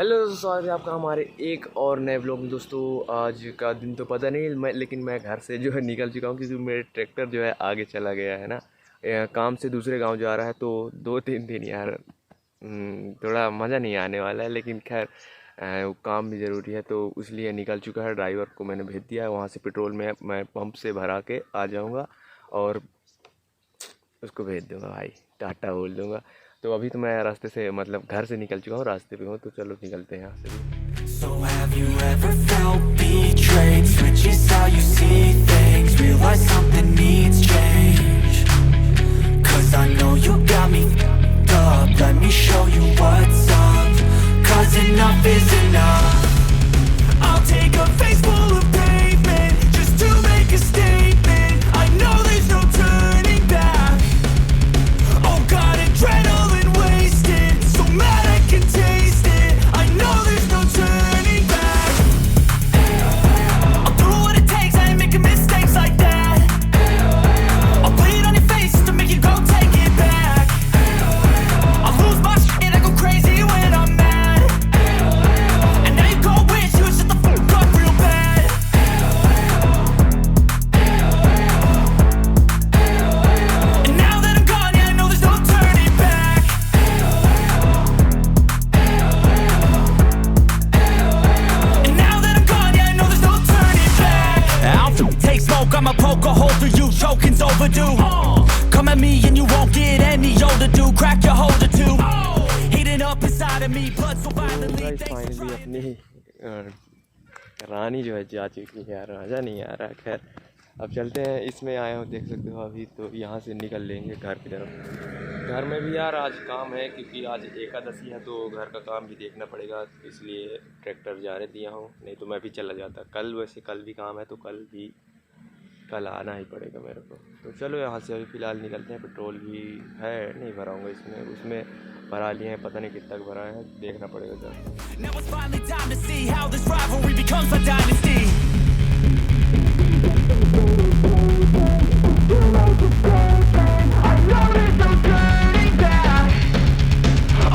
Hello दोस्तों, स्वागत है आपका हमारे एक और नए ब्लॉग में। दोस्तों आज का दिन तो पता नहीं लेकिन मैं घर से जो है निकल चुका हूँ क्योंकि मेरे ट्रैक्टर जो है आगे चला गया है ना, काम से दूसरे गांव जा रहा है। तो 2-3 दिन यार थोड़ा मज़ा नहीं आने वाला है, लेकिन खैर वो काम भी ज़रूरी है तो इसलिए निकल चुका है। ड्राइवर को मैंने भेज दिया है, वहाँ से पेट्रोल में मैं पंप से भरा के आ जाऊँगा और उसको भेज दूँगा, भाई टाटा बोल दूँगा। तो अभी तो मैं रास्ते से मतलब घर से निकल चुका हूँ, रास्ते पे हूँ, तो चलो निकलते हैं यहाँ से भी। So have you ever felt betrayed? Switches how you see things. Realize something needs change. 'Cause I know you got me f***ed up. Let me show you what's up. 'Cause enough is enough. I'll take a face full of pavement just to make a statement. I know there's no turning back. Oh God, adrenaline wasted. So mad I can taste it. I know there's no turning back. I'll do what it takes, I ain't making mistakes like that. I'll bleed on your face to make you go take it back. I lose my shit, I go crazy when I'm mad. And now you go wish you would shut the fuck up real bad. And now that I'm gone, yeah, I know there's no turning back. And now that I'm gone, yeah, I know there's no turning back. I'll take smoke, I'ma poke a hole through you, choking's overdue. Come at me and you won't get any older, dude. Crack your holder too. Heating up inside of me, blood so violently. Finally अपनी रानी जो है जा चुकी है यार, मज़ा नहीं आ रहा। खैर अब चलते हैं, इसमें आया हूँ देख सकते हो अभी, तो यहाँ से निकल लेंगे घर की तरफ। घर में भी यार आज काम है क्योंकि आज एकादशी है, तो घर का काम भी देखना पड़ेगा, इसलिए ट्रैक्टर जाने दिया हूँ, नहीं तो मैं भी चला जाता कल। वैसे कल भी काम है तो कल आना ही पड़ेगा मेरे को। तो चलो यहाँ से अभी फ़िलहाल निकलते हैं। पेट्रोल भी है, नहीं भराऊँगा इसमें, उसमें भरा लिए हैं, पता नहीं कितना तक भरा है, देखना पड़ेगा sir. Now it's finally time to see how this rivalry becomes a dynasty. I know there's no turning back.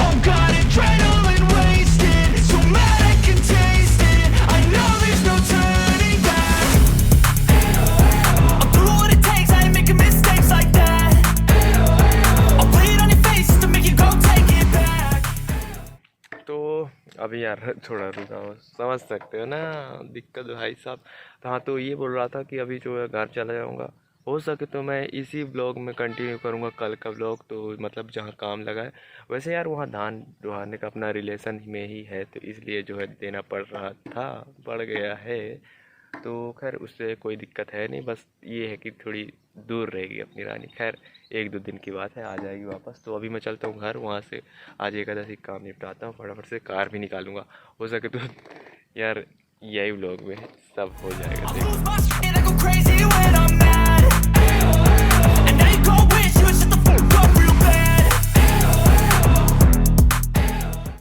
Oh God, adrenaline wasted. So mad I can taste it. I know there's no turning back. I'll do what it takes, I ain't making mistakes like that. I'll bleed on your face to make you go take it back. तो अभी यार थोड़ा रुका हूँ, समझ सकते हो ना दिक्कत भाई साहब। तो हाँ, तो ये बोल रहा था कि अभी जो है घर चला जाऊँगा, हो सके तो मैं इसी ब्लॉग में कंटिन्यू करूँगा कल का ब्लॉग, तो मतलब जहाँ काम लगा है। वैसे यार वहाँ धान दुहाने का अपना रिलेशन में ही है, तो इसलिए जो है देना पड़ रहा था, पड़ गया है। तो खैर उससे कोई दिक्कत है नहीं, बस ये है कि थोड़ी दूर रहेगी अपनी रानी। खैर 1-2 दिन की बात है, आ जाएगी वापस। तो अभी मैं चलता हूँ घर, वहाँ से आज एकादशी काम निपटाता हूँ, फटाफट से कार भी निकालूंगा। हो सके तो यार यही व्लॉग में सब हो जाएगा।